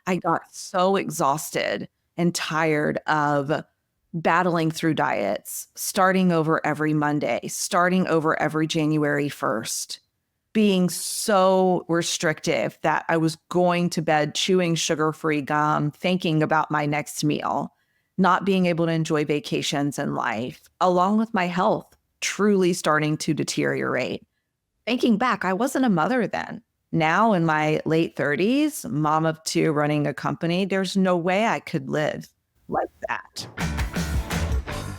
I got so exhausted and tired of battling through diets, starting over every Monday, starting over every January 1st, being so restrictive that I was going to bed chewing sugar-free gum, thinking about my next meal, not being able to enjoy vacations in life, along with my health truly starting to deteriorate. Thinking back, I wasn't a mother then. Now in my late 30s, mom of two running a company, there's no way I could live like that.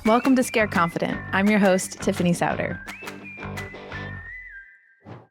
Welcome to Scared Confident. I'm your host, Tiffany Souter.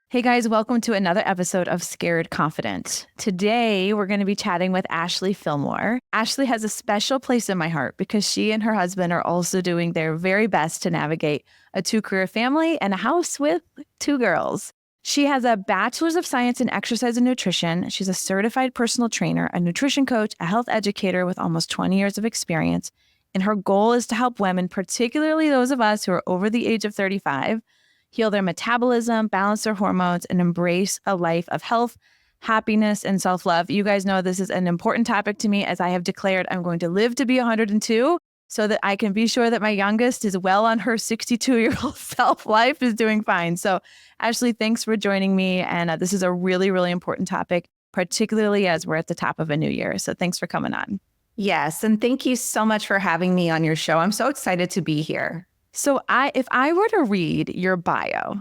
Hey guys, welcome to another episode of Scared Confident. Today, we're going to be chatting with Ashley Fillmore. Ashley has a special place in my heart because she and her husband are also doing their very best to navigate a two-career family and a house with two girls. She has a bachelor's of science in exercise and nutrition. She's a certified personal trainer, a nutrition coach, a health educator with almost 20 years of experience. And her goal is to help women, particularly those of us who are over the age of 35, heal their metabolism, balance their hormones, and embrace a life of health, happiness, and self-love. You guys know this is an important topic to me, as I have declared I'm going to live to be 102 so that I can be sure that my youngest is well on her 62-year-old self. Life is doing fine. So Ashley, thanks for joining me. And this is a really, really important topic, particularly as we're at the top of a new year. So thanks for coming on. Yes, and thank you so much for having me on your show. I'm so excited to be here. So if I were to read your bio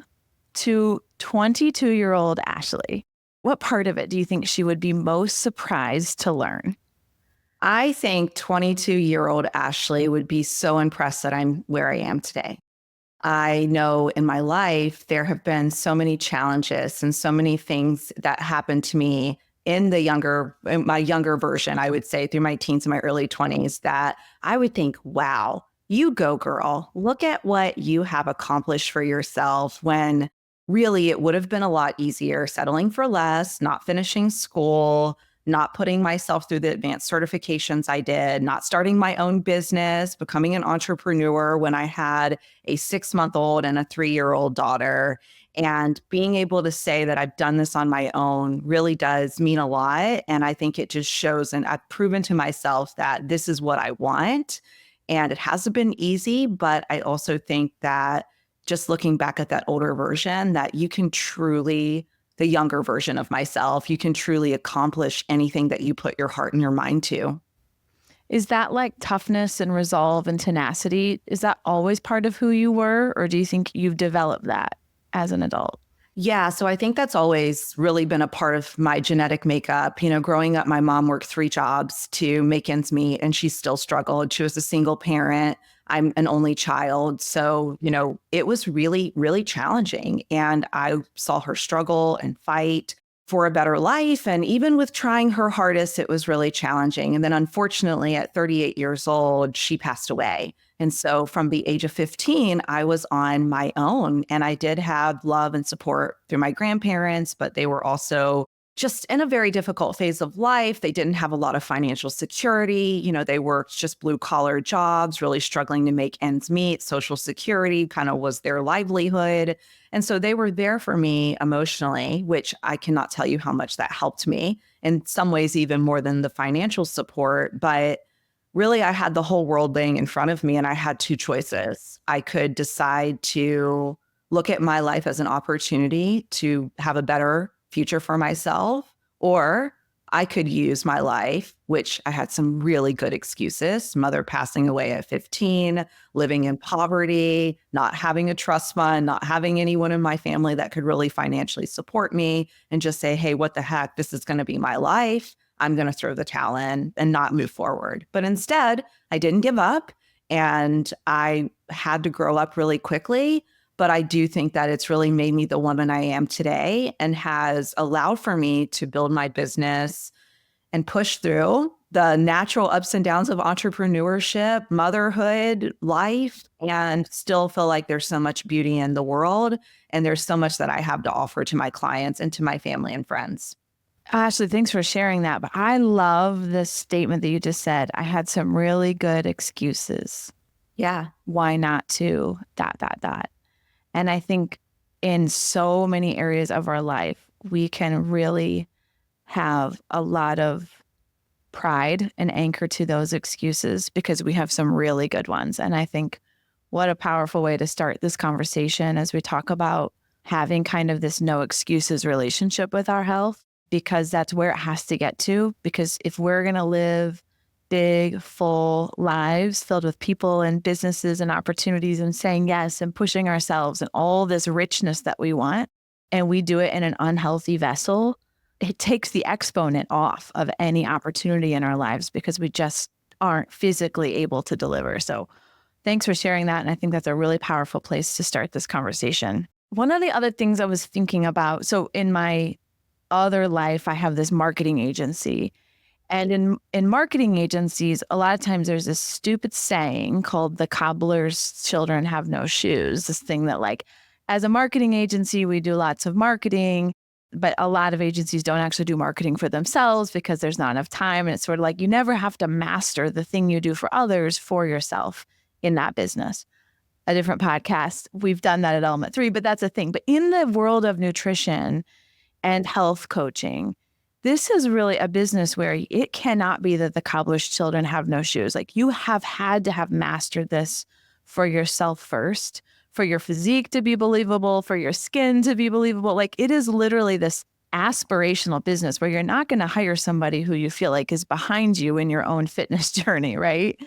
to 22-year-old Ashley, what part of it do you think she would be most surprised to learn? I think 22-year-old Ashley would be so impressed that I'm where I am today. I know in my life, there have been so many challenges and so many things that happened to me in my younger version, I would say through my teens and my early 20s, that I would think, wow, you go, girl. Look at what you have accomplished for yourself, when really it would have been a lot easier settling for less, not finishing school, not putting myself through the advanced certifications I did, not starting my own business, becoming an entrepreneur when I had a 6-month-old and a 3-year-old daughter. And being able to say that I've done this on my own really does mean a lot. And I think it just shows, and I've proven to myself that this is what I want. And it hasn't been easy, but I also think that just looking back at that older version, that you can truly, the younger version of myself, you can truly accomplish anything that you put your heart and your mind to. Is that like toughness and resolve and tenacity? Is that always part of who you were? Or do you think you've developed that as an adult? Yeah, so I think that's always really been a part of my genetic makeup. You know, growing up, my mom worked 3 jobs to make ends meet, and she still struggled. She was a single parent. I'm an only child. So, you know, it was really, really challenging. And I saw her struggle and fight for a better life. And even with trying her hardest, it was really challenging. And then unfortunately, at 38 years old, she passed away. And so from the age of 15, I was on my own, and I did have love and support through my grandparents, but they were also just in a very difficult phase of life. They didn't have a lot of financial security. You know, they worked just blue collar jobs, really struggling to make ends meet. Social Security kind of was their livelihood. And so they were there for me emotionally, which I cannot tell you how much that helped me, in some ways, even more than the financial support. But really, I had the whole world laying in front of me, and I had 2 choices. I could decide to look at my life as an opportunity to have a better future for myself, or I could use my life, which I had some really good excuses: mother passing away at 15, living in poverty, not having a trust fund, not having anyone in my family that could really financially support me, and just say, hey, what the heck, this is going to be my life. I'm going to throw the towel in and not move forward. But instead, I didn't give up, and I had to grow up really quickly. But I do think that it's really made me the woman I am today, and has allowed for me to build my business and push through the natural ups and downs of entrepreneurship, motherhood, life, and still feel like there's so much beauty in the world. And there's so much that I have to offer to my clients and to my family and friends. Ashley, thanks for sharing that. But I love this statement that you just said. I had some really good excuses. Yeah. Why not to ... And I think in so many areas of our life, we can really have a lot of pride and anchor to those excuses because we have some really good ones. And I think what a powerful way to start this conversation as we talk about having kind of this no excuses relationship with our health, because that's where it has to get to. Because if we're going to live big, full lives filled with people and businesses and opportunities and saying yes and pushing ourselves and all this richness that we want, and we do it in an unhealthy vessel, it takes the exponent off of any opportunity in our lives because we just aren't physically able to deliver. So thanks for sharing that. And I think that's a really powerful place to start this conversation. One of the other things I was thinking about, so in my other life, I have this marketing agency. And in marketing agencies, a lot of times there's this stupid saying called the cobbler's children have no shoes. This thing that like, as a marketing agency, we do lots of marketing, but a lot of agencies don't actually do marketing for themselves because there's not enough time. And it's sort of like you never have to master the thing you do for others for yourself in that business. A different podcast, we've done that at Element 3, but that's a thing. But in the world of nutrition and health coaching, this is really a business where it cannot be that the cobbler's children have no shoes. Like you have had to have mastered this for yourself first, for your physique to be believable, for your skin to be believable. Like it is literally this aspirational business where you're not going to hire somebody who you feel like is behind you in your own fitness journey, right?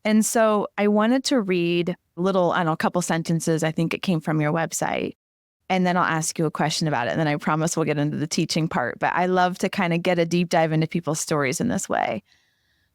And so I wanted to read a couple sentences. I think it came from your website. And then I'll ask you a question about it. And then I promise we'll get into the teaching part. But I love to kind of get a deep dive into people's stories in this way.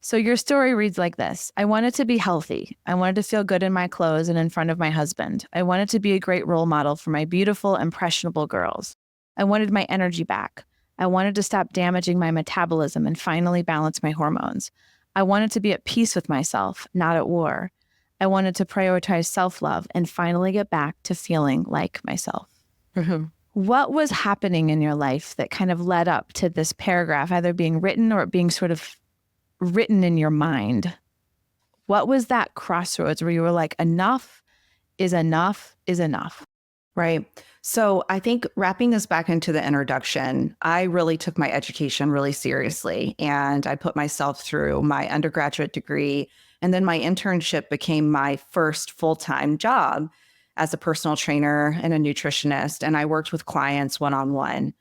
So your story reads like this. I wanted to be healthy. I wanted to feel good in my clothes and in front of my husband. I wanted to be a great role model for my beautiful, impressionable girls. I wanted my energy back. I wanted to stop damaging my metabolism and finally balance my hormones. I wanted to be at peace with myself, not at war. I wanted to prioritize self-love and finally get back to feeling like myself. Mm-hmm. What was happening in your life that kind of led up to this paragraph, either being written or being sort of written in your mind? What was that crossroads where you were like, enough is enough is enough? Right. So I think wrapping this back into the introduction, I really took my education really seriously. And I put myself through my undergraduate degree. And then my internship became my first full-time job as a personal trainer and a nutritionist. And I worked with clients one-on-one.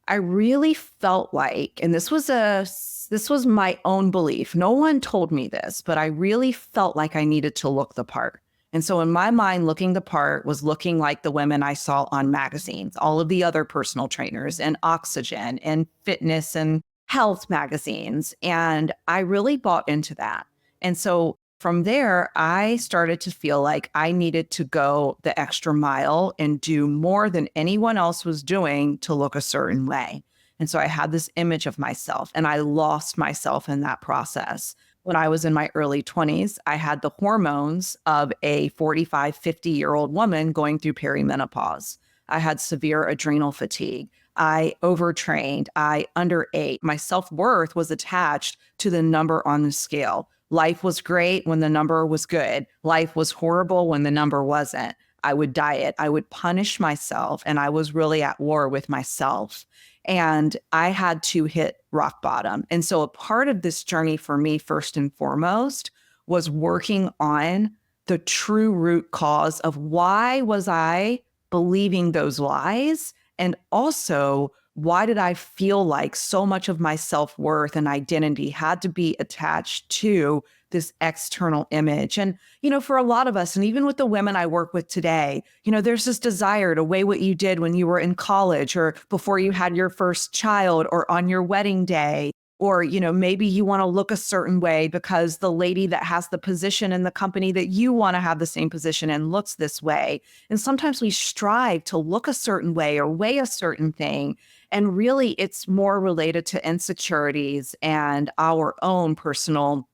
I really felt like, and this was my own belief. No one told me this, but I really felt like I needed to look the part. And so in my mind, looking the part was looking like the women I saw on magazines, all of the other personal trainers and Oxygen and fitness and health magazines. And I really bought into that. And so from there, I started to feel like I needed to go the extra mile and do more than anyone else was doing to look a certain way. And so I had this image of myself and I lost myself in that process. When I was in my early 20s, I had the hormones of a 45, 50-year-old woman going through perimenopause. I had severe adrenal fatigue. I overtrained. I underate. My self-worth was attached to the number on the scale. Life was great when the number was good. Life was horrible when the number wasn't. I would diet. I would punish myself. And I was really at war with myself. And I had to hit rock bottom. And so a part of this journey for me, first and foremost, was working on the true root cause of why was I believing those lies? And also, why did I feel like so much of my self-worth and identity had to be attached to this external image? And, for a lot of us, and even with the women I work with today, there's this desire to weigh what you did when you were in college or before you had your first child or on your wedding day. Or, maybe you want to look a certain way because the lady that has the position in the company that you want to have the same position in looks this way. And sometimes we strive to look a certain way or weigh a certain thing. And really, it's more related to insecurities and our own personal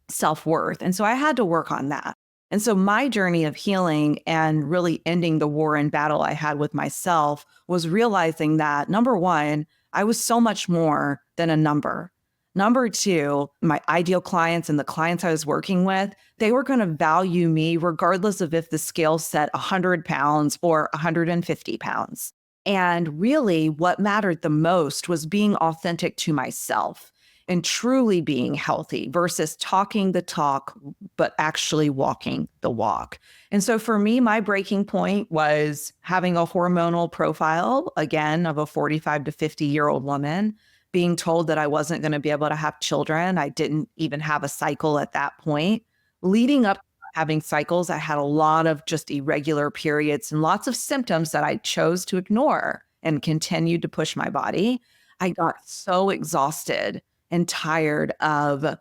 self-worth. And so I had to work on that. And so my journey of healing and really ending the war and battle I had with myself was realizing that, number one, I was so much more than a number. Number two, my ideal clients and the clients I was working with, they were going to value me regardless of if the scale set 100 pounds or 150 pounds. And really what mattered the most was being authentic to myself. and truly being healthy versus talking the talk, but actually walking the walk. And so for me, my breaking point was having a hormonal profile, again, of a 45 to 50-year-old woman, being told that I wasn't going to be able to have children. I didn't even have a cycle at that point. Leading up to having cycles, I had a lot of just irregular periods and lots of symptoms that I chose to ignore and continued to push my body. I got so exhausted and tired of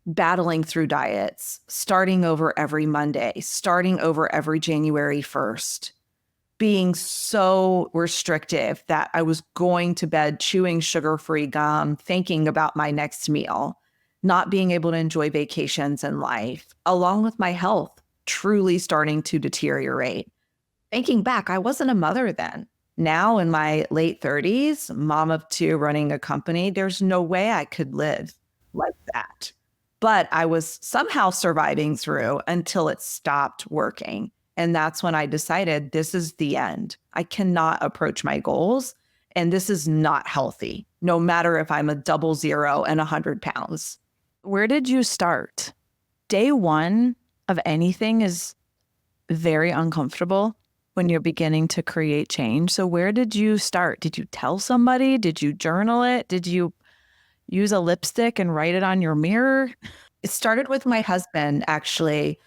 battling through diets, starting over every Monday, starting over every January 1st, being so restrictive that I was going to bed chewing sugar-free gum, thinking about my next meal, not being able to enjoy vacations in life, along with my health truly starting to deteriorate. Thinking back, I wasn't a mother then. Now in my late 30s, mom of two running a company, there's no way I could live like that. But I was somehow surviving through until it stopped working. And that's when I decided this is the end. I cannot approach my goals. And this is not healthy, no matter if I'm a 00 and 100 pounds. Where did you start? Day one of anything is very uncomfortable when you're beginning to create change. So where did you start? Did you tell somebody? Did you journal it? Did you use a lipstick and write it on your mirror? It started with my husband, actually.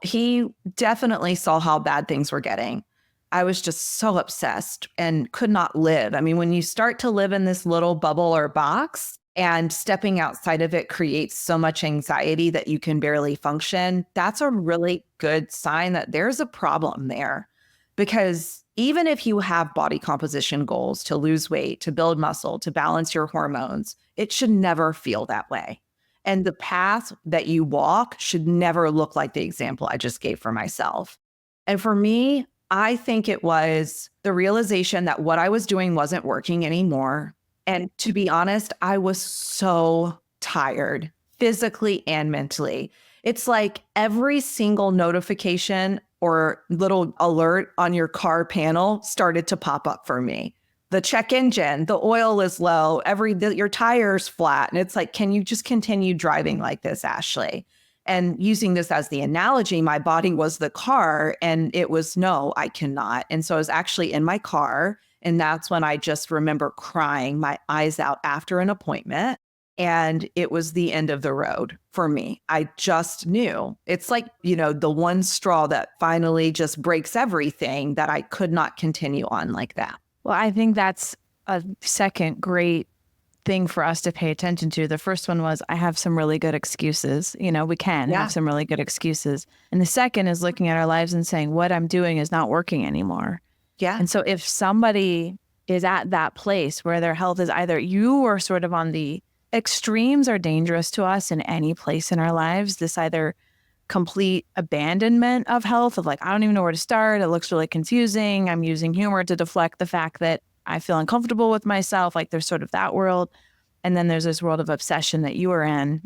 He definitely saw how bad things were getting. I was just so obsessed and could not live. I mean, when you start to live in this little bubble or box and stepping outside of it creates so much anxiety that you can barely function, that's a really good sign that there's a problem there. Because even if you have body composition goals to lose weight, to build muscle, to balance your hormones, it should never feel that way. And the path that you walk should never look like the example I just gave for myself. And for me, I think it was the realization that what I was doing wasn't working anymore. And to be honest, I was so tired, physically and mentally. It's like every single notification or little alert on your car panel started to pop up for me. The check engine, the oil is low, your tire's flat. And it's like, can you just continue driving like this, Ashley? And using this as the analogy, my body was the car and it was, no, I cannot. And so I was actually in my car. And that's when I just remember crying my eyes out after an appointment. And it was the end of the road for me. I just knew. It's like, the one straw that finally just breaks everything, that I could not continue on like that. Well, I think that's a second great thing for us to pay attention to. The first one was, I have some really good excuses. We can have some really good excuses. And the second is looking at our lives and saying, what I'm doing is not working anymore. Yeah. And so if somebody is at that place where their health is either, you are sort of on the extremes are dangerous to us in any place in our lives. This either complete abandonment of health, of like, I don't even know where to start. It looks really confusing. I'm using humor to deflect the fact that I feel uncomfortable with myself. Like there's sort of that world. And then there's this world of obsession that you are in.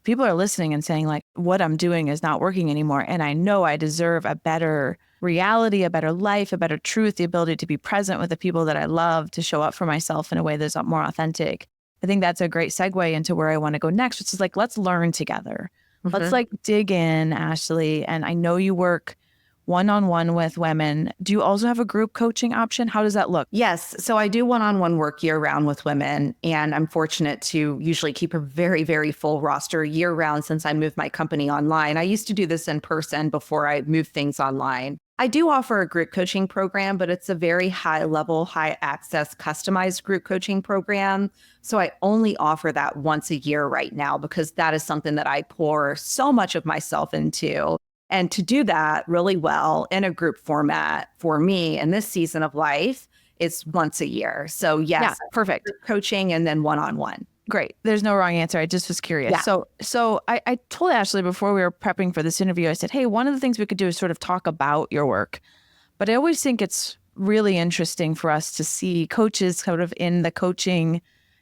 People are listening and saying like, what I'm doing is not working anymore. And I know I deserve a better reality, a better life, a better truth, the ability to be present with the people that I love, to show up for myself in a way that's more authentic. I think that's a great segue into where I want to go next, which is like, let's learn together. Mm-hmm. Let's like dig in, Ashley. And I know you work one-on-one with women. Do you also have a group coaching option? How does that look? Yes. So I do one-on-one work year-round with women, and I'm fortunate to usually keep a very, very full roster year-round since I moved my company online. I used to do this in person before I moved things online. I do offer a group coaching program, but it's a very high-level, high-access, customized group coaching program. So I only offer that once a year right now because that is something that I pour so much of myself into. And to do that really well in a group format for me in this season of life, it's once a year. So yes, yeah, perfect. Group coaching and then one-on-one. Great. There's no wrong answer. I just was curious. Yeah. So I told Ashley before we were prepping for this interview, I said, hey, one of the things we could do is sort of talk about your work. But I always think it's really interesting for us to see coaches sort of in the coaching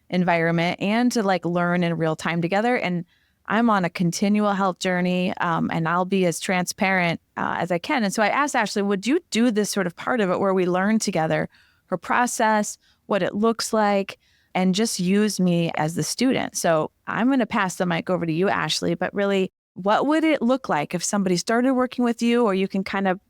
environment and to like learn in real time together. And I'm on a continual health journey, and I'll be as transparent as I can. And so I asked Ashley, would you do this sort of part of it where we learn together her process, what it looks like, and just use me as the student? So I'm going to pass the mic over to you, Ashley, but really, what would it look like if somebody started working with you, or you can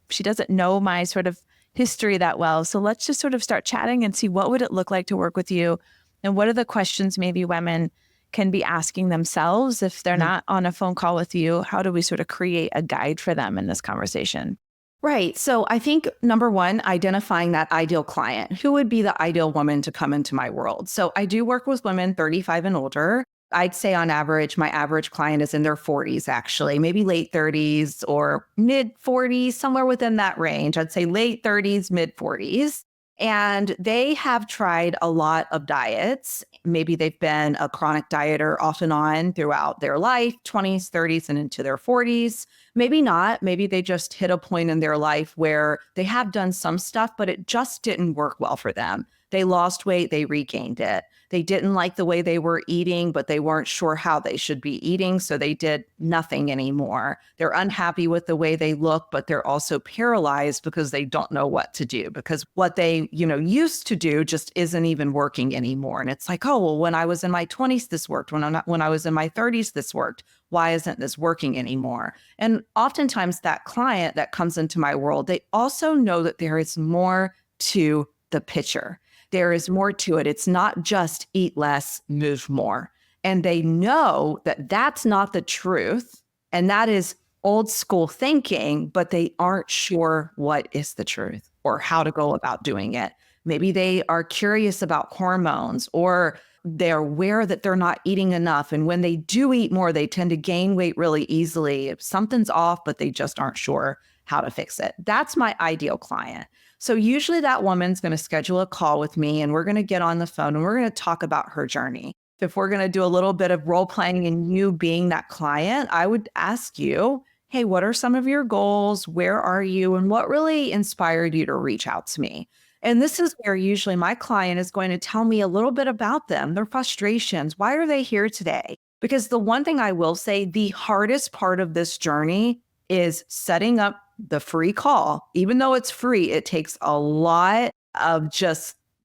she doesn't know my sort of history that well. So let's just sort of start chatting and see what would it look like to work with you, and what are the questions maybe women can be asking themselves if they're not on a phone call with you. How do we sort of create a guide for them in this conversation? Right. So I think number one, identifying that ideal client. Who would be the ideal woman to come into my world? So I do work with women 35 and older. I'd say on average, my average client is in their 40s, actually, maybe late 30s or mid 40s, somewhere within that range. I'd say late 30s, mid 40s. And they have tried a lot of diets. Maybe they've been a chronic dieter off and on throughout their life, 20s, 30s, and into their 40s. Maybe not. Maybe they just hit a point in their life where they have done some stuff, but it just didn't work well for them. They lost weight, they regained it. They didn't like the way they were eating, but they weren't sure how they should be eating, so they did nothing anymore. They're unhappy with the way they look, but they're also paralyzed because they don't know what to do, because what they, used to do just isn't even working anymore. And it's like, oh, well, when I was in my 20s, this worked. When I was in my 30s, this worked. Why isn't this working anymore? And oftentimes that client that comes into my world, they also know that there is more to the picture. There is more to it. It's not just eat less, move more. And they know that that's not the truth. And that is old school thinking, but they aren't sure what is the truth or how to go about doing it. Maybe they are curious about hormones, or they're aware that they're not eating enough. And when they do eat more, they tend to gain weight really easily. If something's off, but they just aren't sure how to fix it. That's my ideal client. So usually that woman's going to schedule a call with me, and we're going to get on the phone and we're going to talk about her journey. If we're going to do a little bit of role playing and you being that client, I would ask you, hey, what are some of your goals? Where are you? And what really inspired you to reach out to me? And this is where usually my client is going to tell me a little bit about them, their frustrations. Why are they here today? Because the one thing I will say, the hardest part of this journey is setting up the free call. Even though it's free, it takes a lot of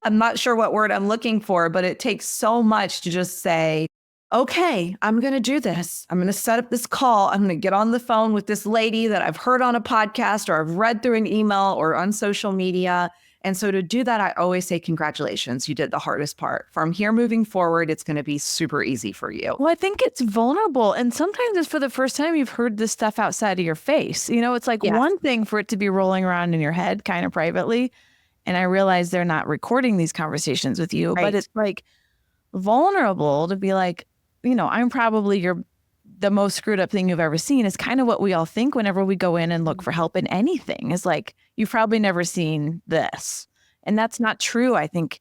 I'm not sure what word I'm looking for, but it takes so much to just say, okay, I'm going to do this. I'm going to set up this call. I'm going to get on the phone with this lady that I've heard on a podcast or I've read through an email or on social media. And so to do that, I always say, congratulations, you did the hardest part. From here moving forward, it's going to be super easy for you. Well, I think it's vulnerable. And sometimes it's for the first time you've heard this stuff outside of your face. It's like one thing for it to be rolling around in your head kind of privately. And I realize they're not recording these conversations with you, but it's like vulnerable to be like, I'm probably the most screwed up thing you've ever seen, is kind of what we all think whenever we go in and look for help in anything, is like, you've probably never seen this. And that's not true. I think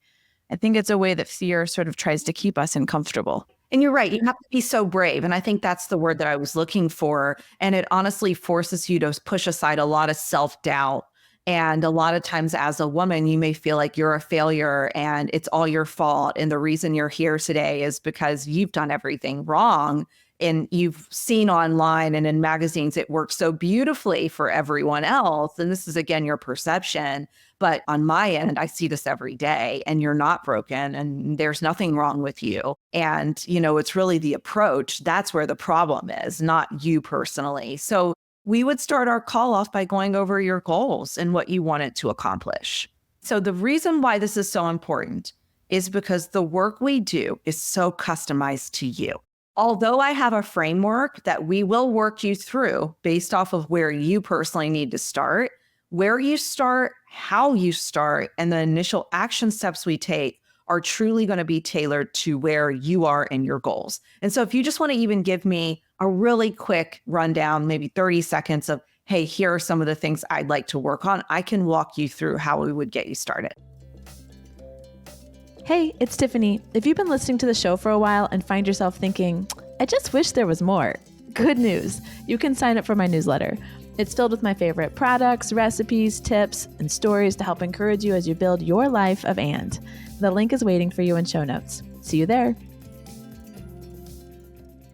it's a way that fear sort of tries to keep us uncomfortable. And you're right. You have to be so brave. And I think that's the word that I was looking for. And it honestly forces you to push aside a lot of self-doubt. And a lot of times as a woman, you may feel like you're a failure and it's all your fault. And the reason you're here today is because you've done everything wrong. And you've seen online and in magazines, it works so beautifully for everyone else. And this is, again, your perception. But on my end, I see this every day, and you're not broken and there's nothing wrong with you. And, it's really the approach. That's where the problem is, not you personally. So we would start our call off by going over your goals and what you wanted to accomplish. So the reason why this is so important is because the work we do is so customized to you. Although I have a framework that we will work you through based off of where you personally need to start, where you start, how you start, and the initial action steps we take are truly going to be tailored to where you are and your goals. And so if you just want to even give me a really quick rundown, maybe 30 seconds of, hey, here are some of the things I'd like to work on, I can walk you through how we would get you started. Hey, it's Tiffany. If you've been listening to the show for a while and find yourself thinking, I just wish there was more, good news. You can sign up for my newsletter. It's filled with my favorite products, recipes, tips, and stories to help encourage you as you build your life of and. The link is waiting for you in show notes. See you there.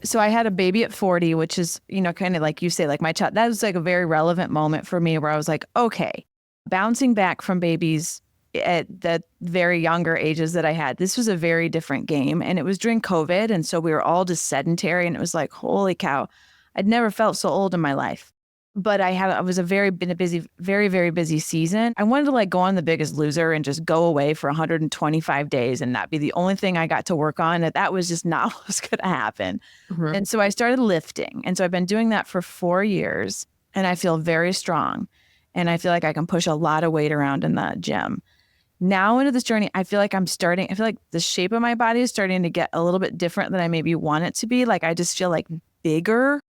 So I had a baby at 40, which is, kind of like you say, like my child, that was like a very relevant moment for me where I was like, okay, bouncing back from babies at the very younger ages that I had. This was a very different game. And it was during COVID. And so we were all just sedentary. And it was like, holy cow, I'd never felt so old in my life. But I was been a busy, very, very busy season. I wanted to like go on The Biggest Loser and just go away for 125 days and that be the only thing I got to work on. That was just not what was going to happen. Mhm. And so I started lifting. And so I've been doing that for 4 years and I feel very strong. And I feel like I can push a lot of weight around in the gym. Now into this journey, I feel like I feel like the shape of my body is starting to get a little bit different than I maybe want it to be. Like I just feel like bigger.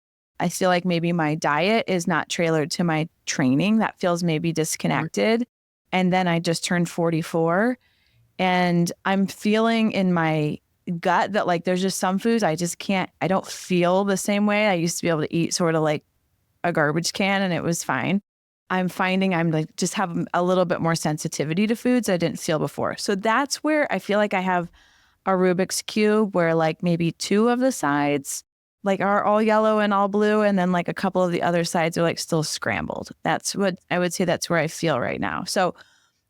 I feel like maybe my diet is not tailored to my training. That feels maybe disconnected. And then I just turned 44 and I'm feeling in my gut that like there's just some foods I don't feel the same way. I used to be able to eat sort of like a garbage can and it was fine. I'm finding I'm like just have a little bit more sensitivity to foods I didn't feel before. So that's where I feel like I have a Rubik's Cube where like maybe 2 of the sides like are all yellow and all blue. And then like a couple of the other sides are like still scrambled. That's what I would say that's where I feel right now. So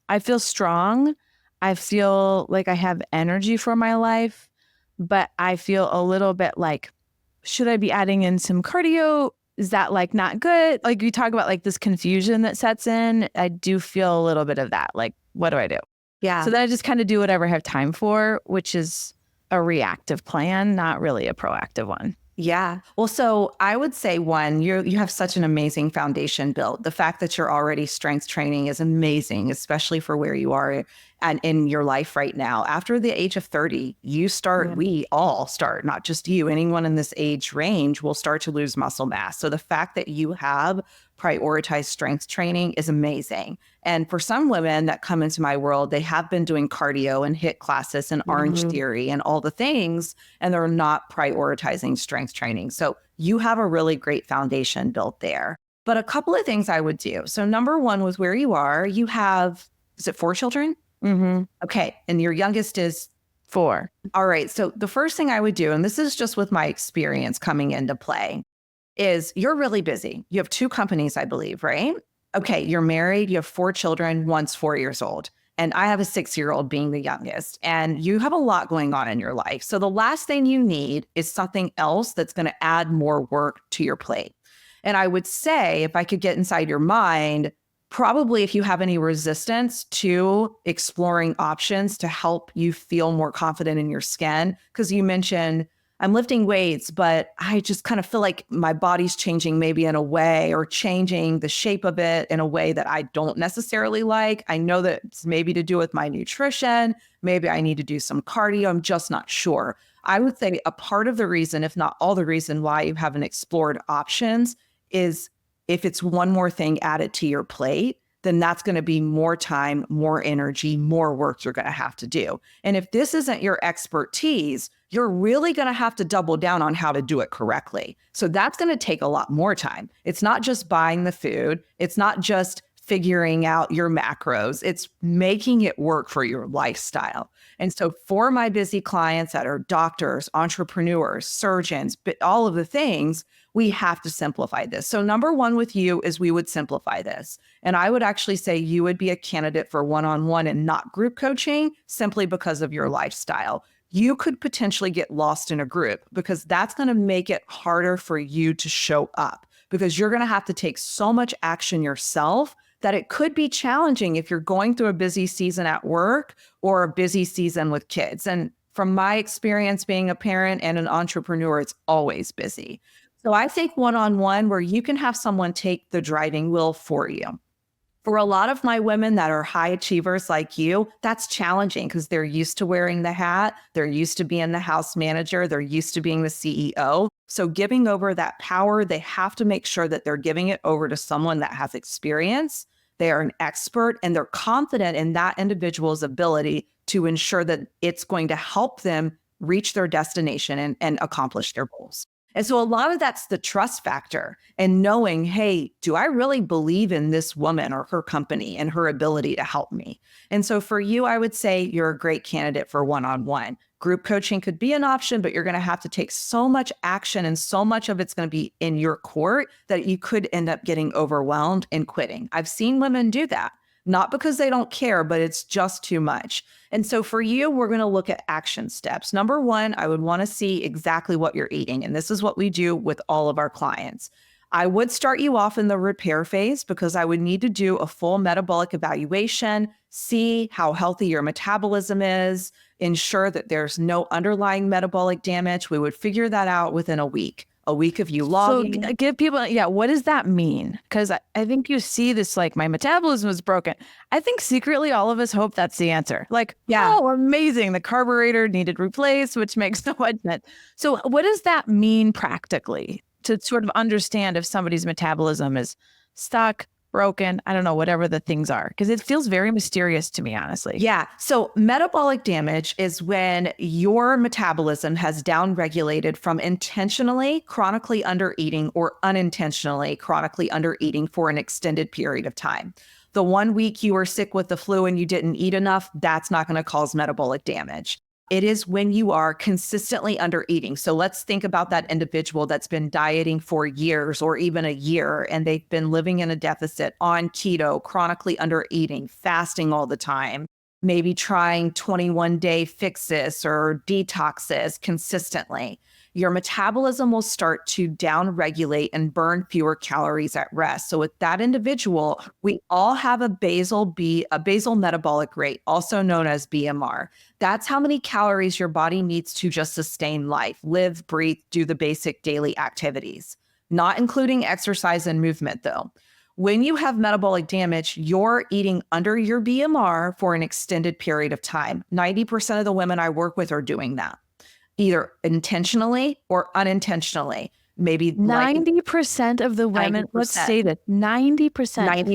I feel strong. I feel like I have energy for my life, but I feel a little bit like, should I be adding in some cardio? Is that like not good? Like you talk about like this confusion that sets in. I do feel a little bit of that. Like, what do I do? Yeah. So then I just kind of do whatever I have time for, which is a reactive plan, not really a proactive one. Yeah. Well, so I would say one, you have such an amazing foundation built. The fact that you're already strength training is amazing, especially for where you are and in your life right now. After the age of 30, we all start, not just you, anyone in this age range will start to lose muscle mass. So the fact that you have prioritized strength training is amazing. And for some women that come into my world, they have been doing cardio and HIIT classes and Orange Theory and all the things, and they're not prioritizing strength training. So you have a really great foundation built there. But a couple of things I would do. So number one was where you are, you have, is it 4 children? Okay. And your youngest is 4. All right. So the first thing I would do, and this is just with my experience coming into play, is you're really busy. You have 2 companies, I believe, right? Okay, you're married, you have 4 children, one's 4 years old. And I have a 6-year-old being the youngest. And you have a lot going on in your life. So the last thing you need is something else that's going to add more work to your plate. And I would say, if I could get inside your mind, probably if you have any resistance to exploring options to help you feel more confident in your skin, because you mentioned, I'm lifting weights, but I just kind of feel like my body's changing maybe in a way or changing the shape of it in a way that I don't necessarily like. I know that it's maybe to do with my nutrition. Maybe I need to do some cardio. I'm just not sure. I would say a part of the reason, if not all the reason why you haven't explored options is if it's one more thing added to your plate, then that's going to be more time, more energy, more work you're going to have to do. And if this isn't your expertise, you're really going to have to double down on how to do it correctly. So that's going to take a lot more time. It's not just buying the food. It's not just figuring out your macros. It's making it work for your lifestyle. And so for my busy clients that are doctors, entrepreneurs, surgeons, but all of the things, we have to simplify this. So number one with you is we would simplify this. And I would actually say you would be a candidate for one-on-one and not group coaching simply because of your lifestyle. You could potentially get lost in a group because that's going to make it harder for you to show up because you're going to have to take so much action yourself that it could be challenging if you're going through a busy season at work or a busy season with kids. And from my experience being a parent and an entrepreneur, it's always busy. So I think one-on-one where you can have someone take the driving wheel for you. For a lot of my women that are high achievers like you, that's challenging because they're used to wearing the hat. They're used to being the house manager. They're used to being the CEO. So giving over that power, they have to make sure that they're giving it over to someone that has experience. They are an expert and they're confident in that individual's ability to ensure that it's going to help them reach their destination and accomplish their goals. And so a lot of that's the trust factor and knowing, hey, do I really believe in this woman or her company and her ability to help me? And so for you, I would say you're a great candidate for one-on-one. Group coaching could be an option, but you're going to have to take so much action and so much of it's going to be in your court that you could end up getting overwhelmed and quitting. I've seen women do that. not because they don't care, but it's just too much. And so for you, we're going to look at action steps. Number one, I would want to see exactly what you're eating. And this is what we do with all of our clients. I would start you off in the repair phase because I would need to do a full metabolic evaluation, see how healthy your metabolism is, ensure that there's no underlying metabolic damage. We would figure that out within a week of you logging. So give people, what does that mean? Because I think you see this like my metabolism is broken. I think secretly all of us hope that's the answer. Like, oh, amazing. The carburetor needed replaced, which makes so much sense. So what does that mean practically to sort of understand if somebody's metabolism is stuck, broken, I don't know, whatever the things are, because it feels very mysterious to me, honestly. Yeah. So metabolic damage is when your metabolism has downregulated from intentionally chronically undereating or unintentionally chronically undereating for an extended period of time. The 1 week you were sick with the flu and you didn't eat enough, that's not going to cause metabolic damage. It is when you are consistently undereating. So let's think about that individual that's been dieting for years or even a year, and they've been living in a deficit on keto, chronically undereating, fasting all the time, maybe trying 21-day fixes or detoxes consistently. Your metabolism will start to downregulate and burn fewer calories at rest. So with that individual, we all have a basal metabolic rate, also known as BMR. That's how many calories your body needs to just sustain life, live, breathe, do the basic daily activities, not including exercise and movement though. When you have metabolic damage, you're eating under your BMR for an extended period of time. 90% of the women I work with are doing that, either intentionally or unintentionally. Maybe 90% of the women, 90%. Let's say that 90%.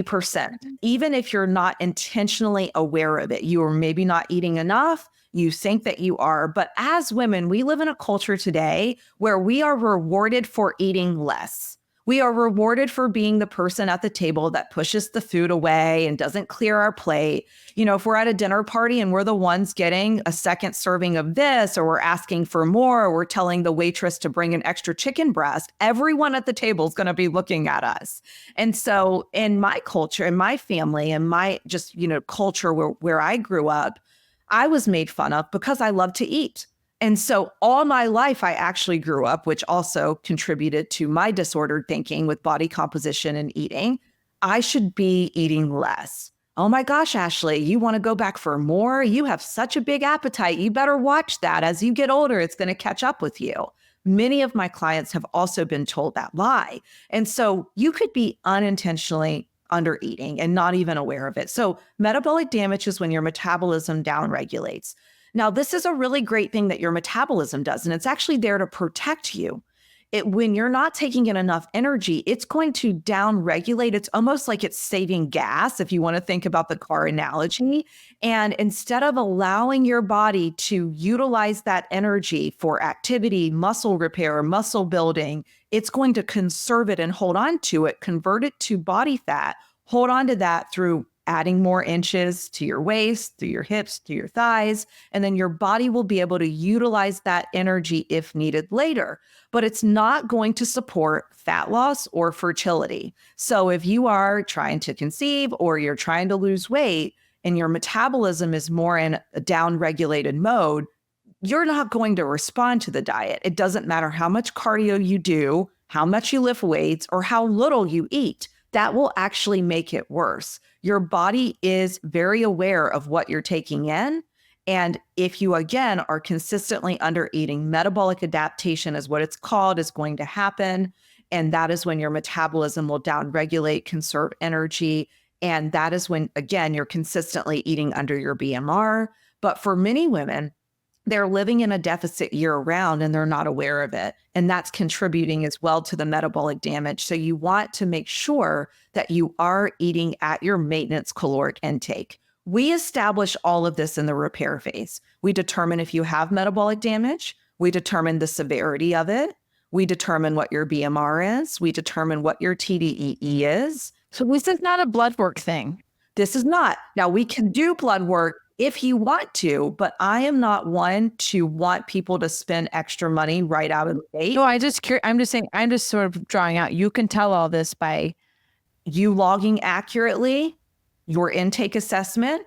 90%. Even if you're not intentionally aware of it, you are maybe not eating enough, you think that you are. But as women, we live in a culture today where we are rewarded for eating less. We are rewarded for being the person at the table that pushes the food away and doesn't clear our plate. You know, if we're at a dinner party and we're the ones getting a second serving of this, or we're asking for more, or we're telling the waitress to bring an extra chicken breast, everyone at the table is going to be looking at us. And so in my culture, in my family, and my just, culture where I grew up, I was made fun of because I love to eat. And so all my life, I actually grew up, which also contributed to my disordered thinking with body composition and eating. I should be eating less. Oh my gosh, Ashley, you want to go back for more? You have such a big appetite. You better watch that. As you get older, it's going to catch up with you. Many of my clients have also been told that lie. And so you could be unintentionally undereating and not even aware of it. So metabolic damage is when your metabolism downregulates. Now, this is a really great thing that your metabolism does, and it's actually there to protect you. When you're not taking in enough energy, it's going to downregulate. It's almost like it's saving gas, if you want to think about the car analogy. And instead of allowing your body to utilize that energy for activity, muscle repair, muscle building, it's going to conserve it and hold on to it, convert it to body fat, hold on to that through adding more inches to your waist, to your hips, to your thighs, and then your body will be able to utilize that energy if needed later. But it's not going to support fat loss or fertility. So if you are trying to conceive or you're trying to lose weight and your metabolism is more in a down-regulated mode, you're not going to respond to the diet. It doesn't matter how much cardio you do, how much you lift weights, or how little you eat. That will actually make it worse. Your body is very aware of what you're taking in. And if you, again, are consistently undereating, metabolic adaptation is what it's called, is going to happen. And that is when your metabolism will downregulate, conserve energy. And that is when, again, you're consistently eating under your BMR. But for many women, they're living in a deficit year round and they're not aware of it. And that's contributing as well to the metabolic damage. So you want to make sure that you are eating at your maintenance caloric intake. We establish all of this in the repair phase. We determine if you have metabolic damage. We determine the severity of it. We determine what your BMR is. We determine what your TDEE is. So this is not a blood work thing. This is not. Now, we can do blood work if you want to, but I am not one to want people to spend extra money right out of the gate. No, I'm just saying, I'm just sort of drawing out. You can tell all this by you logging accurately, your intake assessment,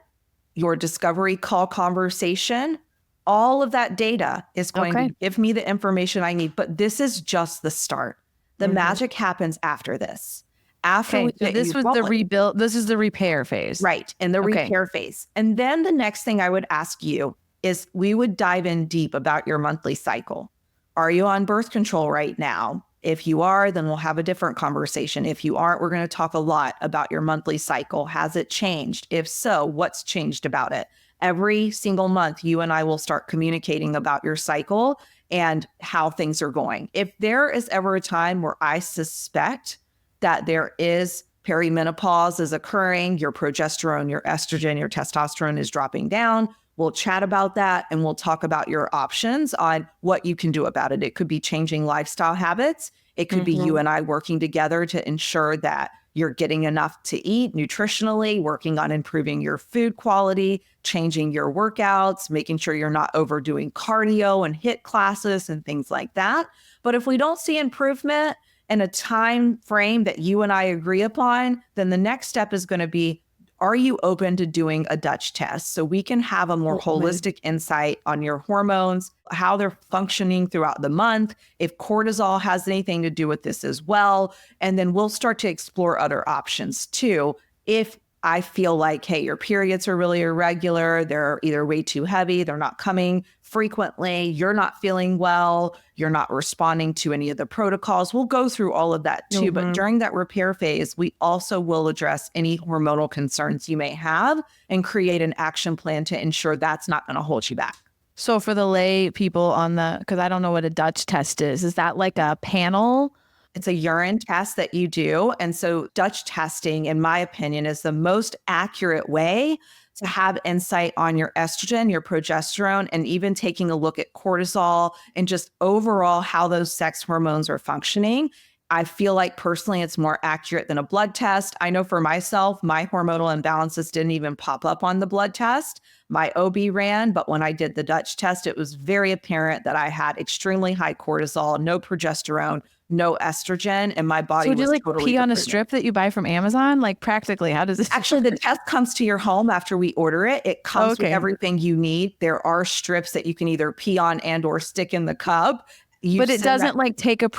your discovery call conversation, all of that data is going to give me the information I need. But this is just the start. The magic happens after this. After we get this was the rebuild. This is the repair phase. Right. In the repair phase. And then the next thing I would ask you is we would dive in deep about your monthly cycle. Are you on birth control right now? If you are, then we'll have a different conversation. If you aren't, we're going to talk a lot about your monthly cycle. Has it changed? If so, what's changed about it? Every single month, you and I will start communicating about your cycle and how things are going. If there is ever a time where I suspect that there is perimenopause is occurring, your progesterone, your estrogen, your testosterone is dropping down, we'll chat about that and we'll talk about your options on what you can do about it. It could be changing lifestyle habits. It could be you and I working together to ensure that you're getting enough to eat nutritionally, working on improving your food quality, changing your workouts, making sure you're not overdoing cardio and HIIT classes and things like that. But if we don't see improvement in a time frame that you and I agree upon, then the next step is going to be, are you open to doing a Dutch test so we can have a more holistic insight on your hormones, how they're functioning throughout the month, if cortisol has anything to do with this as well. And then we'll start to explore other options too. If I feel like, hey, your periods are really irregular, they're either way too heavy, they're not coming frequently, you're not feeling well, you're not responding to any of the protocols. We'll go through all of that too. But during that repair phase, we also will address any hormonal concerns you may have and create an action plan to ensure that's not going to hold you back. So for the lay people because I don't know what a Dutch test is that like a panel? It's a urine test that you do. And so Dutch testing, in my opinion, is the most accurate way to have insight on your estrogen, your progesterone, and even taking a look at cortisol and just overall how those sex hormones are functioning. I feel like personally it's more accurate than a blood test. I know for myself, my hormonal imbalances didn't even pop up on the blood test. My OB ran, but when I did the Dutch test, it was very apparent that I had extremely high cortisol, no progesterone, no estrogen, and my body was totally So do you pee on a strip that you buy from Amazon? Like practically, how does this? Actually, the test comes to your home after we order it. It comes with everything you need. There are strips that you can either pee on and or stick in the cup. But it doesn't like take a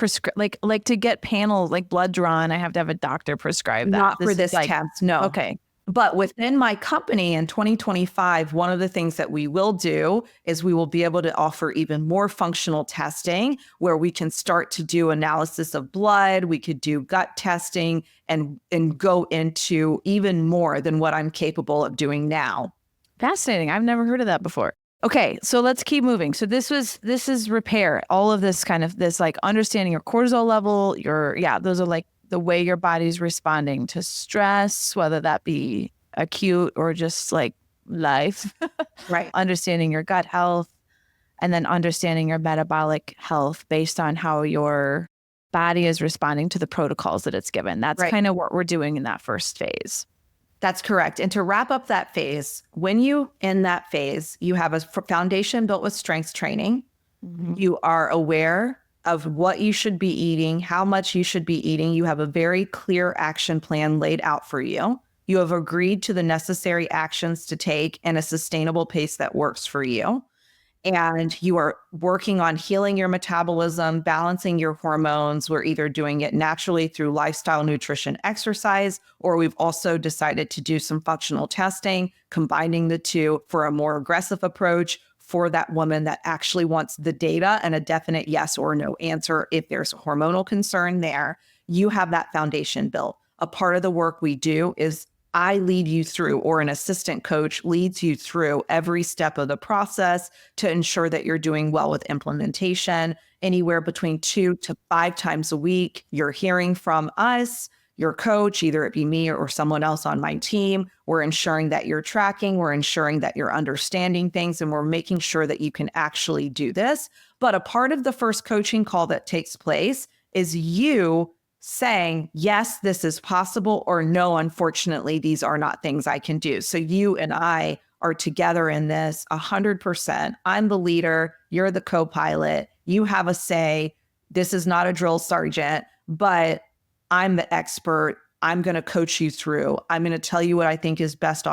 like to get panels like blood drawn. I have to have a doctor prescribe that. Not for this test, no. Okay. But within my company in 2025, one of the things that we will do is we will be able to offer even more functional testing where we can start to do analysis of blood. We could do gut testing and go into even more than what I'm capable of doing now. Fascinating. I've never heard of that before. Okay, so let's keep moving. So this is repair. All of this kind of this like understanding your cortisol level, those are like the way your body's responding to stress, whether that be acute or just like life. Right. Understanding your gut health and then understanding your metabolic health based on how your body is responding to the protocols that it's given. That's kind of what we're doing in that first phase. That's correct. And to wrap up that phase, when you in that phase, you have a foundation built with strength training. You are aware of what you should be eating, how much you should be eating. You have a very clear action plan laid out for you. You have agreed to the necessary actions to take in a sustainable pace that works for you. And you are working on healing your metabolism, balancing your hormones. We're either doing it naturally through lifestyle, nutrition, exercise, or we've also decided to do some functional testing, combining the two for a more aggressive approach for that woman that actually wants the data and a definite yes or no answer. If there's a hormonal concern there, you have that foundation built. A part of the work we do is I lead you through, or an assistant coach leads you through every step of the process to ensure that you're doing well with implementation. Anywhere between 2 to 5 times a week, you're hearing from us, your coach, either it be me or someone else on my team. We're ensuring that you're tracking, we're ensuring that you're understanding things, and we're making sure that you can actually do this. But a part of the first coaching call that takes place is you saying, yes, this is possible, or no, unfortunately, these are not things I can do. So you and I are together in this 100%. I'm the leader. You're the co-pilot. You have a say. This is not a drill sergeant, but I'm the expert. I'm going to coach you through. I'm going to tell you what I think is best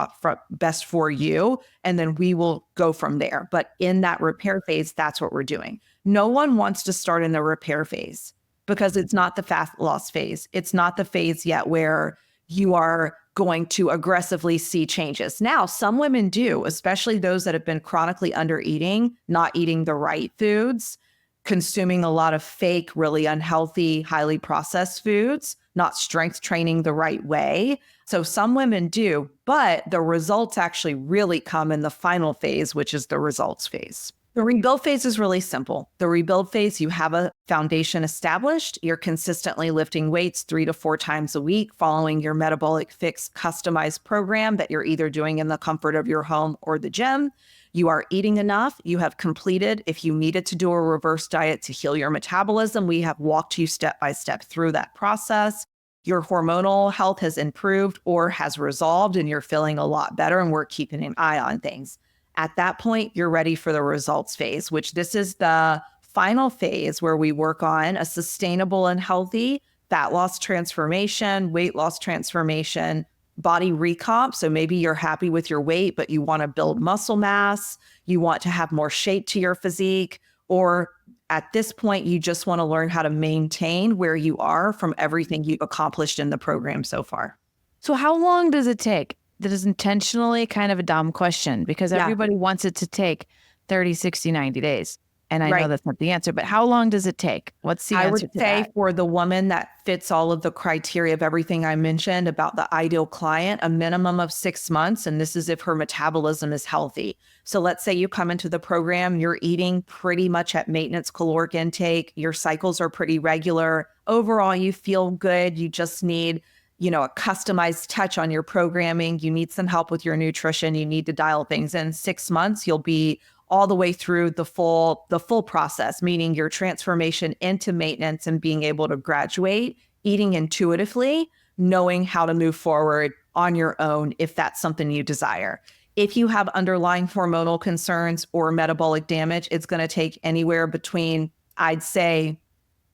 for you. And then we will go from there. But in that repair phase, that's what we're doing. No one wants to start in the repair phase because it's not the fat loss phase. It's not the phase yet where you are going to aggressively see changes. Now, some women do, especially those that have been chronically under eating, not eating the right foods, consuming a lot of fake, really unhealthy, highly processed foods, not strength training the right way. So some women do, but the results actually really come in the final phase, which is the results phase. The rebuild phase is really simple. The rebuild phase, you have a foundation established. You're consistently lifting weights 3 to 4 times a week, following your Metabolic Fix customized program that you're either doing in the comfort of your home or the gym. You are eating enough. You have completed. If you needed to do a reverse diet to heal your metabolism, we have walked you step by step through that process. Your hormonal health has improved or has resolved, and you're feeling a lot better, and we're keeping an eye on things. At that point, you're ready for the results phase, which this is the final phase where we work on a sustainable and healthy fat loss transformation, weight loss transformation, body recomp. So maybe you're happy with your weight, but you want to build muscle mass. You want to have more shape to your physique. Or at this point, you just want to learn how to maintain where you are from everything you've accomplished in the program so far. So how long does it take? That is intentionally kind of a dumb question because everybody wants it to take 30, 60, 90 days. And I know that's not the answer, but how long does it take? What's the answer to that? I would say for the woman that fits all of the criteria of everything I mentioned about the ideal client, a minimum of 6 months. And this is if her metabolism is healthy. So let's say you come into the program, you're eating pretty much at maintenance caloric intake. Your cycles are pretty regular. Overall, you feel good. You just need a customized touch on your programming. You need some help with your nutrition. You need to dial things in. 6 months, you'll be all the way through the full process, meaning your transformation into maintenance and being able to graduate, eating intuitively, knowing how to move forward on your own if that's something you desire. If you have underlying hormonal concerns or metabolic damage, it's going to take anywhere between, I'd say,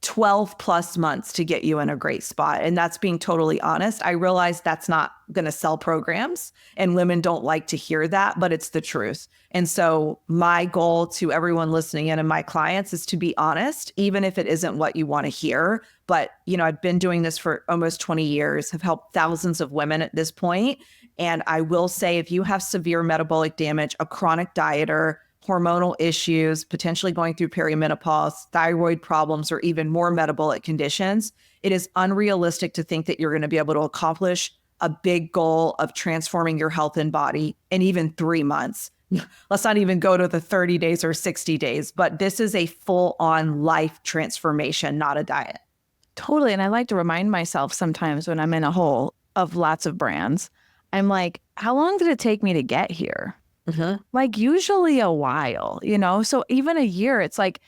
12 plus months to get you in a great spot. And that's being totally honest. I realize that's not going to sell programs and women don't like to hear that, but it's the truth. And so my goal to everyone listening in and my clients is to be honest, even if it isn't what you want to hear. But, I've been doing this for almost 20 years, have helped thousands of women at this point. And I will say, if you have severe metabolic damage, a chronic dieter, hormonal issues, potentially going through perimenopause, thyroid problems, or even more metabolic conditions, it is unrealistic to think that you're going to be able to accomplish a big goal of transforming your health and body in even 3 months. Let's not even go to the 30 days or 60 days, but this is a full-on life transformation, not a diet. Totally. And I like to remind myself sometimes when I'm in a hole of lots of brands, I'm like, how long did it take me to get here? Like usually a while, so even a year, it's like,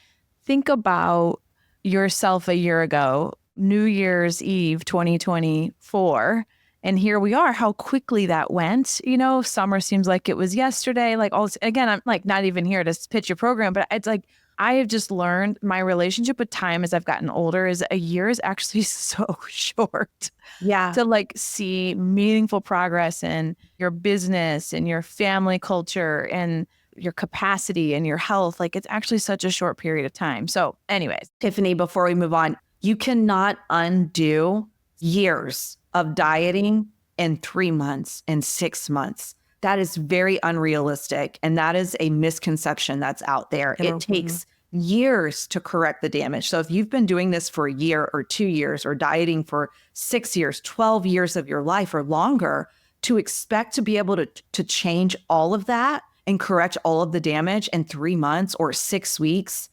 think about yourself a year ago, New Year's Eve, 2024. And here we are, how quickly that went. Summer seems like it was yesterday. Like again, I'm like not even here to pitch your program, but it's like, I have just learned my relationship with time as I've gotten older is a year is actually so short. Yeah. To like see meaningful progress in your business and your family culture and your capacity and your health. Like it's actually such a short period of time. So anyways, Tiffany, before we move on, you cannot undo years of dieting in 3 months and 6 months. That is very unrealistic. And that is a misconception that's out there. It takes years to correct the damage. So if you've been doing this for a year or 2 years or dieting for 6 years, 12 years of your life or longer, to expect to be able to change all of that and correct all of the damage in 3 months or 6 weeks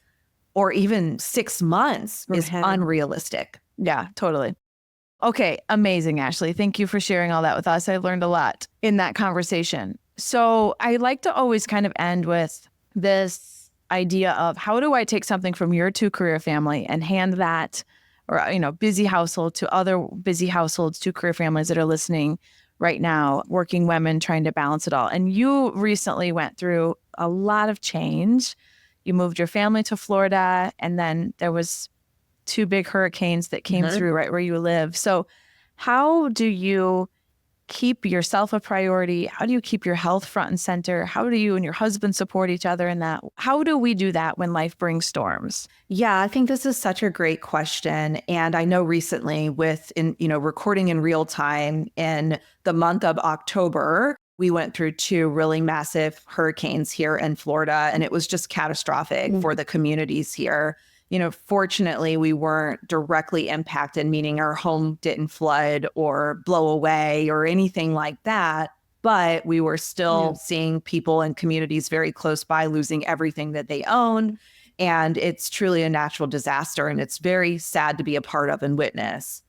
or even 6 months is unrealistic. Yeah, totally. Okay, amazing, Ashley. Thank you for sharing all that with us. I learned a lot in that conversation. So I like to always kind of end with this idea of how do I take something from your 2-career family and hand that, or, busy household to other busy households, 2-career families that are listening right now, working women trying to balance it all. And you recently went through a lot of change. You moved your family to Florida, and then there was 2 big hurricanes that came through right where you live. So How do you keep yourself a priority? How do you keep your health front and center? How do you and your husband support each other in that? How do we do that when life brings storms? Yeah, I think this is such a great question. And I know recently recording in real time in the month of October, we went through two really massive hurricanes here in Florida, and it was just catastrophic for the communities here. Fortunately, we weren't directly impacted, meaning our home didn't flood or blow away or anything like that. But we were still seeing people and communities very close by losing everything that they own. And it's truly a natural disaster. And it's very sad to be a part of and witness.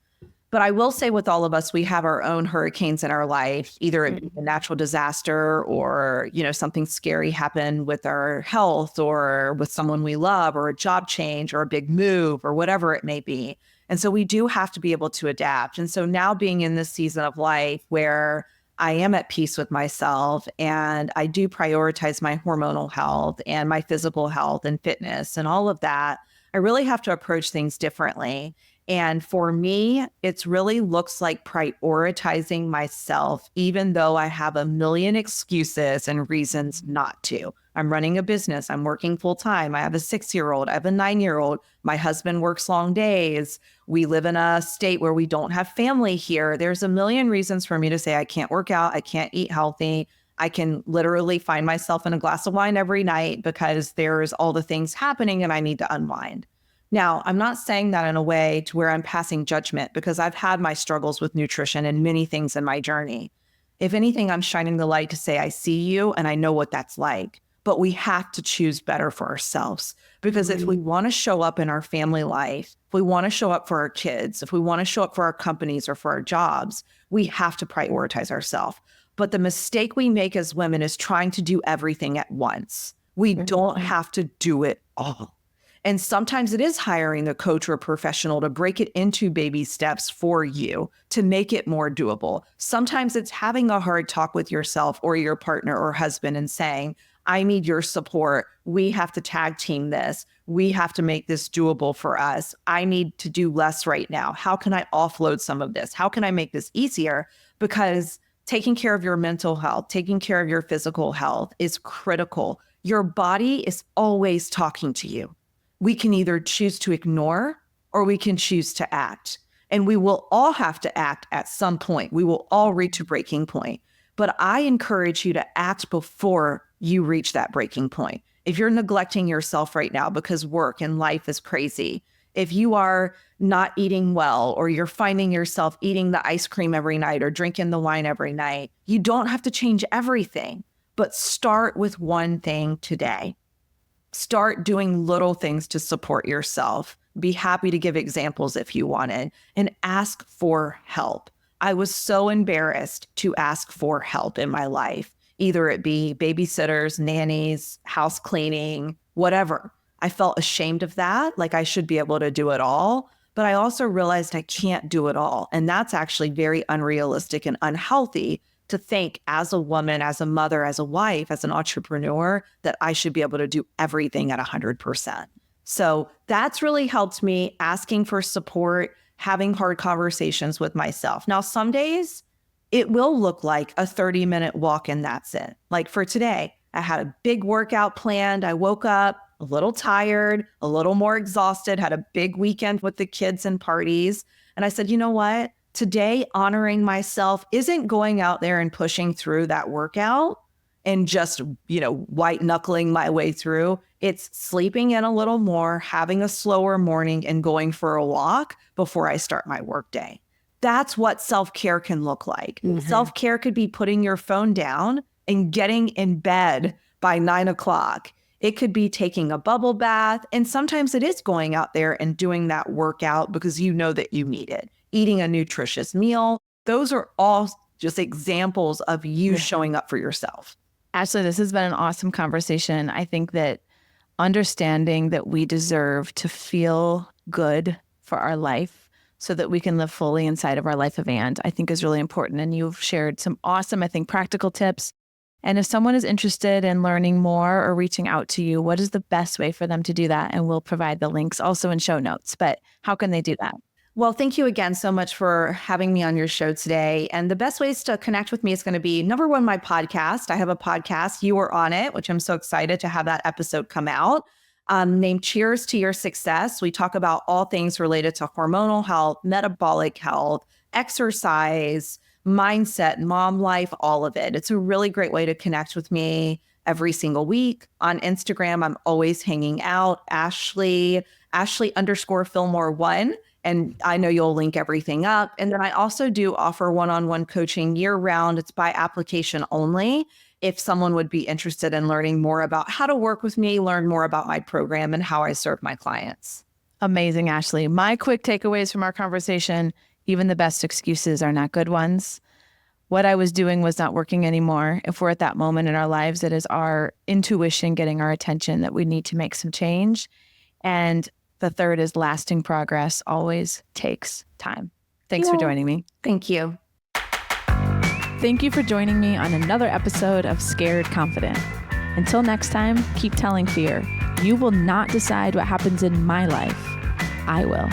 But I will say with all of us, we have our own hurricanes in our life, either it be a natural disaster or, something scary happened with our health or with someone we love or a job change or a big move or whatever it may be. And so we do have to be able to adapt. And so now being in this season of life where I am at peace with myself and I do prioritize my hormonal health and my physical health and fitness and all of that, I really have to approach things differently. And for me, it's really looks like prioritizing myself, even though I have a million excuses and reasons not to. I'm running a business. I'm working full time. I have a 6-year-old. I have a 9-year-old. My husband works long days. We live in a state where we don't have family here. There's a million reasons for me to say I can't work out. I can't eat healthy. I can literally find myself in a glass of wine every night because there's all the things happening and I need to unwind. Now, I'm not saying that in a way to where I'm passing judgment because I've had my struggles with nutrition and many things in my journey. If anything, I'm shining the light to say, I see you and I know what that's like. But we have to choose better for ourselves because if we want to show up in our family life, if we want to show up for our kids, if we want to show up for our companies or for our jobs, we have to prioritize ourselves. But the mistake we make as women is trying to do everything at once. We don't have to do it all. And sometimes it is hiring a coach or a professional to break it into baby steps for you to make it more doable. Sometimes it's having a hard talk with yourself or your partner or husband and saying, I need your support. We have to tag team this. We have to make this doable for us. I need to do less right now. How can I offload some of this? How can I make this easier? Because taking care of your mental health, taking care of your physical health is critical. Your body is always talking to you. We can either choose to ignore or we can choose to act. And we will all have to act at some point. We will all reach a breaking point. But I encourage you to act before you reach that breaking point. If you're neglecting yourself right now because work and life is crazy, if you are not eating well, or you're finding yourself eating the ice cream every night or drinking the wine every night, you don't have to change everything, but start with one thing today. Start doing little things to support yourself. Be happy to give examples if you wanted, and ask for help. I was so embarrassed to ask for help in my life, either it be babysitters, nannies, house cleaning, whatever. I felt ashamed of that, like I should be able to do it all. But I also realized I can't do it all. And that's actually very unrealistic and unhealthy to think as a woman, as a mother, as a wife, as an entrepreneur, that I should be able to do everything at 100%. So that's really helped me, asking for support, having hard conversations with myself. Now, some days it will look like a 30-minute walk and that's it. Like for today, I had a big workout planned. I woke up a little tired, a little more exhausted, had a big weekend with the kids and parties. And I said, you know what? Today, honoring myself isn't going out there and pushing through that workout and just, white knuckling my way through. It's sleeping in a little more, having a slower morning, and going for a walk before I start my workday. That's what self-care can look like. Self-care could be putting your phone down and getting in bed by 9 o'clock. It could be taking a bubble bath. And sometimes it is going out there and doing that workout because you know that you need it. Eating a nutritious meal. Those are all just examples of you showing up for yourself. Ashley, this has been an awesome conversation. I think that understanding that we deserve to feel good for our life so that we can live fully inside of our life event, I think is really important. And you've shared some awesome, I think, practical tips. And if someone is interested in learning more or reaching out to you, what is the best way for them to do that? And we'll provide the links also in show notes. But how can they do that? Well, thank you again so much for having me on your show today. And the best ways to connect with me is going to be number one, my podcast. I have a podcast, You Are On It, which I'm so excited to have that episode come out, named Cheers to Your Success. We talk about all things related to hormonal health, metabolic health, exercise, mindset, mom life, all of it. It's a really great way to connect with me every single week. On Instagram, I'm always hanging out. Ashley_Fillmore1. And I know you'll link everything up. And then I also do offer one-on-one coaching year round. It's by application only. If someone would be interested in learning more about how to work with me, learn more about my program and how I serve my clients. Amazing, Ashley. My quick takeaways from our conversation: even the best excuses are not good ones. What I was doing was not working anymore. If we're at that moment in our lives, it is our intuition getting our attention that we need to make some change. And the third is lasting progress always takes time. Thanks for joining me. Thank you. Thank you for joining me on another episode of Scared Confident. Until next time, keep telling fear, you will not decide what happens in my life. I will.